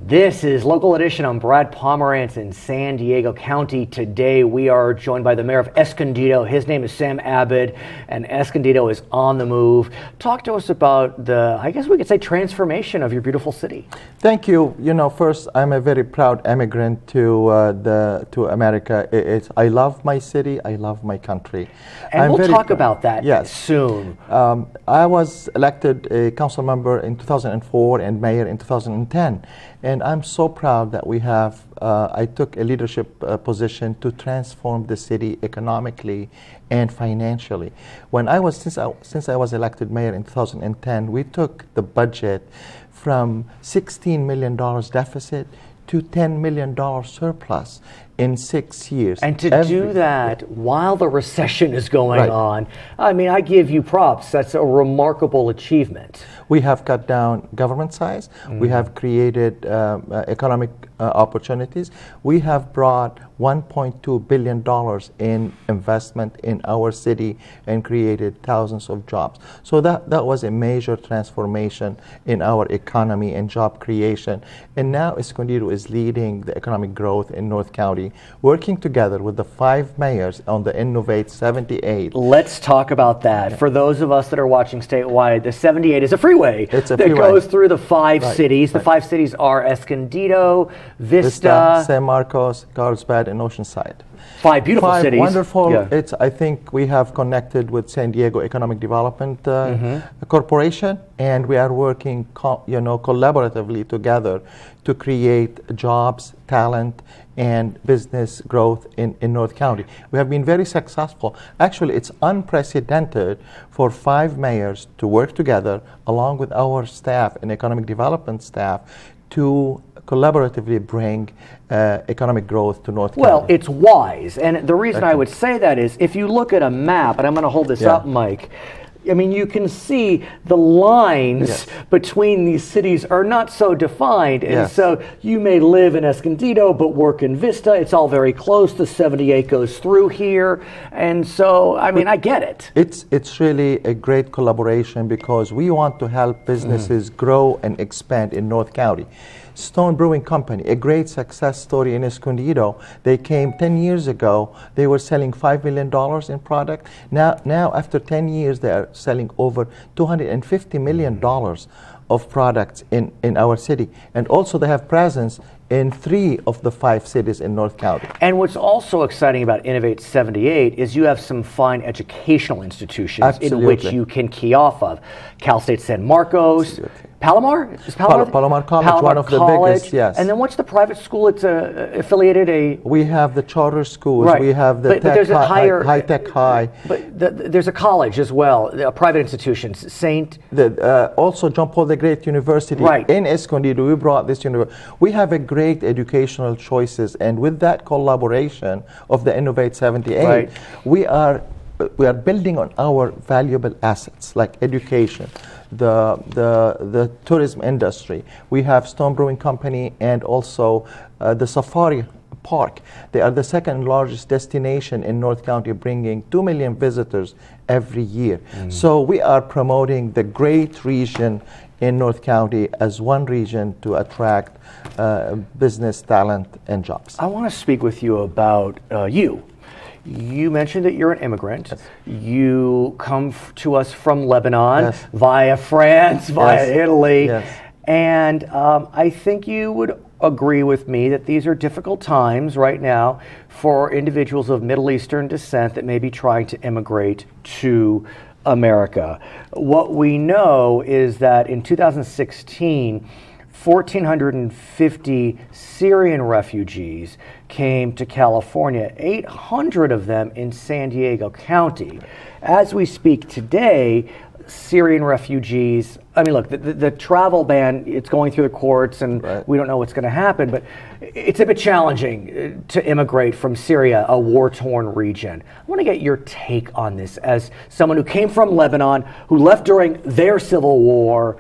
This is Local Edition. I'm Brad Pomerantz in San Diego County. Today we are joined by the mayor of Escondido. His name is Sam Abed, and Escondido is on the move. Talk to us about the, I guess we could say, transformation of your beautiful city. Thank you. You know, first, I'm a very proud immigrant to America. I love my city. I love my country. And we'll talk about that soon. I was elected a council member in 2004 and mayor in 2010. And I'm so proud that we have, I took a leadership position to transform the city economically and financially. Since I was elected mayor in 2010, we took the budget from $16 million deficit to $10 million surplus in 6 years. And to do that while the recession is going on, I mean, I give you props. That's a remarkable achievement. We have cut down government size. We have created economic opportunities. We have brought $1.2 billion in investment in our city and created thousands of jobs. So that was a major transformation in our economy and job creation. And now Escondido is leading the economic growth in North County, working together with the 5 mayors on the Innovate 78. Let's talk about that. For those of us that are watching statewide, the 78 is a freeway that goes through the 5 cities. The 5 cities are Escondido, Vista, San Marcos, Carlsbad, and Oceanside. 5 beautiful cities. Wonderful. Yeah. I think we have connected with San Diego Economic Development Corporation, and we are working collaboratively together to create jobs, talent, and business growth in North County. We have been very successful. Actually, it's unprecedented for 5 mayors to work together along with our staff and economic development staff to collaboratively bring economic growth to North County. Well, it's wise. And the reason I would say that is if you look at a map, and I'm going to hold this up, Mike, I mean, you can see the lines between these cities are not so defined. And so you may live in Escondido but work in Vista. It's all very close. The 78 goes through here. And so, I mean, I get it. It's really a great collaboration because we want to help businesses grow and expand in North County. Stone Brewing Company, a great success story in Escondido. They came 10 years ago. They were selling $5 million in product. Now after 10 years, they are selling over $250 million of products in our city. And also they have presence in 3 of the 5 cities in North County. And what's also exciting about Innovate 78 is you have some fine educational institutions in which you can key off of. Cal State San Marcos, Palomar? Is Palomar College, one of the biggest, yes. And then what's the private school it's affiliated? We have the charter schools. We have the high-tech high. But there's a college as well, private institutions. Also John Paul the Great University in Escondido. We brought this university. We have a great educational choices, and with that collaboration of the Innovate 78, we are building on our valuable assets like education, the tourism industry. We have Stone Brewing Company and also the Safari Park. They are the second largest destination in North County, bringing 2 million visitors every year. So we are promoting the great region in North County as one region to attract business, talent, and jobs. I want to speak with you about you. You mentioned that you're an immigrant. You come to us from Lebanon via France, via Italy. And I think you would agree with me that these are difficult times right now for individuals of Middle Eastern descent that may be trying to immigrate to America. What we know is that in 2016, 1,450 Syrian refugees came to California, 800 of them in San Diego County. As we speak today, Syrian refugees, I mean, look, the travel ban, it's going through the courts and we don't know what's going to happen, but it's a bit challenging to immigrate from Syria, a war-torn region. I want to get your take on this as someone who came from Lebanon, who left during their civil war.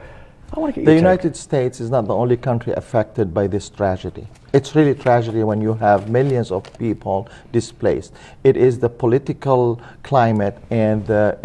I want to get your take. The United States is not the only country affected by this tragedy. It's really tragedy when you have millions of people displaced. It is the political climate and the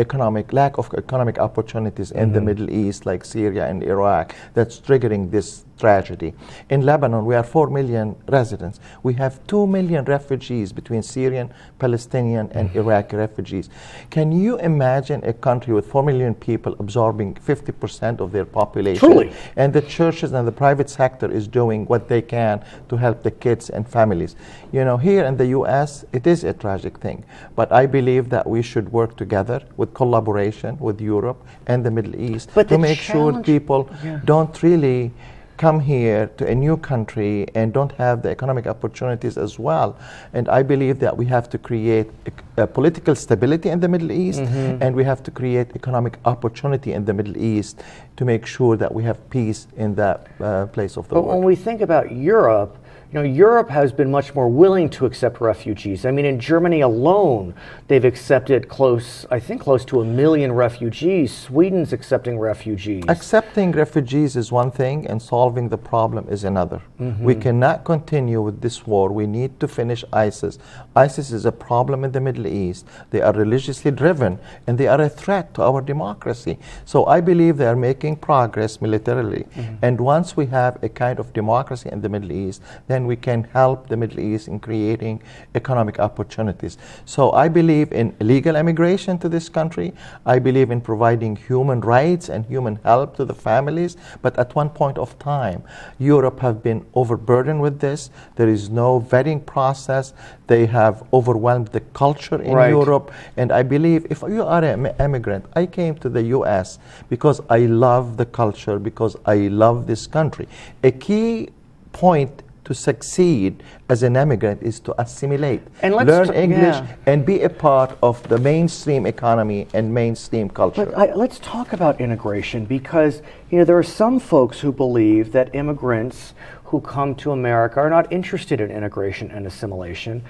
lack of economic opportunities in the Middle East, like Syria and Iraq, that's triggering this tragedy. In Lebanon, we are 4 million residents. We have 2 million refugees between Syrian, Palestinian, and Iraqi refugees. Can you imagine a country with 4 million people absorbing 50% of their population? Truly. And the churches and the private sector is doing what they can to help the kids and families. You know, here in the U.S., it is a tragic thing. But I believe that we should work together with collaboration with Europe and the Middle East to make sure people don't really come here to a new country and don't have the economic opportunities as well. And I believe that we have to create a political stability in the Middle East, and we have to create economic opportunity in the Middle East to make sure that we have peace in that place of the world. But when we think about Europe, you know, Europe has been much more willing to accept refugees. I mean, in Germany alone, they've accepted close to 1 million refugees. Sweden's accepting refugees. Accepting refugees is one thing, and solving the problem is another. We cannot continue with this war. We need to finish ISIS. ISIS is a problem in the Middle East. They are religiously driven, and they are a threat to our democracy. So I believe they are making progress militarily. And once we have a kind of democracy in the Middle East, then we can help the Middle East in creating economic opportunities. So I believe in legal immigration to this country. I believe in providing human rights and human help to the families. But at one point of time, Europe have been overburdened with this. There is no vetting process. They have overwhelmed the culture in Europe. And I believe if you are an immigrant, I came to the U.S. because I love the culture, because I love this country. A key point to succeed as an immigrant is to assimilate, learn English, and be a part of the mainstream economy and mainstream culture. But let's talk about integration, because there are some folks who believe that immigrants who come to America are not interested in integration and assimilation.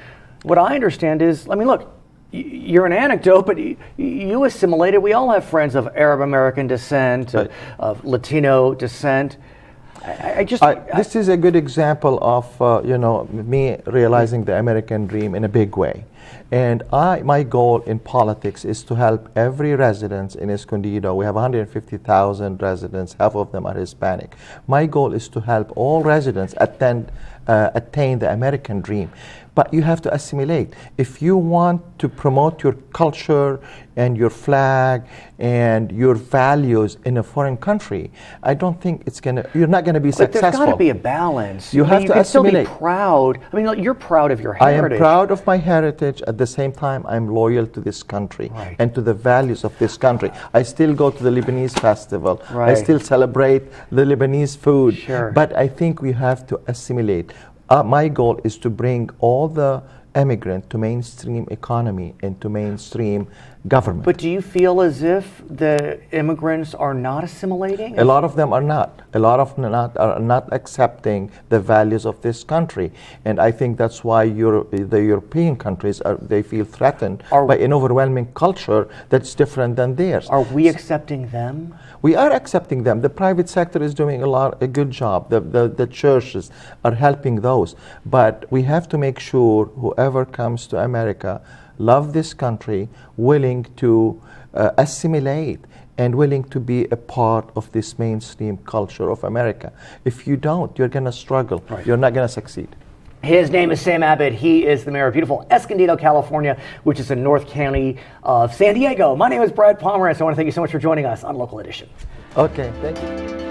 What I understand is, I mean, look, you're an anecdote, but you assimilated. We all have friends of Arab American descent, of Latino descent. This is a good example of me realizing the American dream in a big way. And my goal in politics is to help every resident in Escondido. We have 150,000 residents, half of them are Hispanic. My goal is to help all residents attain the American dream. But you have to assimilate. If you want to promote your culture and your flag and your values in a foreign country, I don't think you're not going to be successful. There's got to be a balance. You have to assimilate. Still be proud. I mean, you're proud of your heritage. I am proud of my heritage. At the same time, I'm loyal to this country and to the values of this country. I still go to the Lebanese festival. I still celebrate the Lebanese food. But I think we have to assimilate. My goal is to bring all the immigrants to mainstream economy and to mainstream government. But do you feel as if the immigrants are not assimilating? A lot of them are not. A lot of them are not accepting the values of this country. And I think that's why the European countries, they feel threatened by an overwhelming culture that's different than theirs. Are we accepting them? We are accepting them. The private sector is doing a good job. The churches are helping those. But we have to make sure whoever comes to America love this country, willing to assimilate, and willing to be a part of this mainstream culture of America. If you don't, you're going to struggle. You're not going to succeed. His name is Sam Abed. He is the mayor of beautiful Escondido, California, which is in North County of San Diego. My name is Brad Pomerantz. I want to thank you so much for joining us on Local Edition. Okay, thank you.